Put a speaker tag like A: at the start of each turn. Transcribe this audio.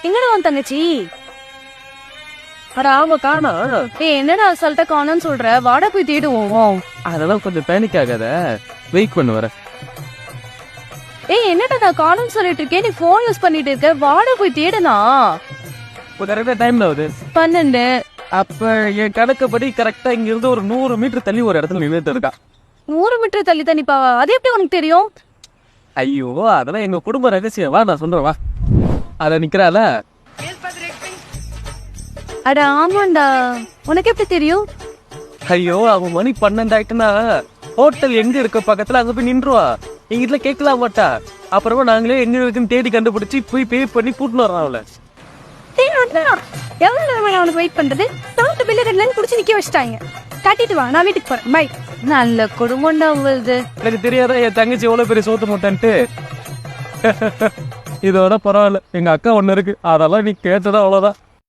A: எங்கடா உன் தங்கச்சி?
B: அட ஆமா காணா.
A: என்னடா அசால்ட்டா காணோன்னு சொல்ற? வாடா போய் தேடுவோம்.
B: அதெல்லாம் கொஞ்சம் பேனிக் ஆகாத, வெயிட் பண்ணு வர.
A: என்னடா நான் காணோன்னு சொல்லிட்டு இருக்கேன், நீ போன் யூஸ் பண்ணிட்டு இருக்க. வாடா போய் தேடுனா.
B: கரெக்டா டைம் ஆகுது
A: 12.
B: அப்ப என் கணக்குப்படி கரெக்டா இங்க இருந்து ஒரு 100 மீட்டர் தள்ளி ஒரு இடத்துல நின்றுட்டு இருக்கா.
A: 100 மீட்டர் தள்ளி தனிப்பாவா? அது எப்படி உனக்கு தெரியும்?
B: ஐயோ அதெல்லாம் எங்க குடும்ப ரகசியம். வா நான் சொல்றேன் வா. அத நிக்கிறாள.
A: அட ஆமாண்டா, உனக்கு எப்படி தெரியும்?
B: ஐயோ அவன் மணி 12 ஆயிட்டுனா ஹோட்டல் எங்க இருக்க பக்கத்துல அங்க போய் நின்றுவா. எங்க வீட்டுல கேட்கலாம் மாட்டா. அப்புறமா நாங்களே எங்க இருக்குன்னு தேடி கண்டுபிடிச்சு போய் பே பண்ணி கூட்டின்னு வரோம் அவளை.
A: எவ்வளவு நேரம் அவனுக்கு வெயிட் பண்றது? சவுண்ட் பில்ல 2 லைன் குடிச்சு நிக்க வச்சிட்டாங்க. காட்டிட்டு வா, நான் வீட்டுக்கு போறேன். பை. நல்ல குடும்பம்டா உங்களுது.
B: எனக்கு தெரியாத என் தங்கச்சி எவ்வளவு பெரிய சோத்து மூட்டான்ட்டு. இதோட பரவாயில்ல, எங்க அக்கா ஒண்ணு இருக்கு, அதெல்லாம் நீ கேட்டதா அவ்வளவுதான்.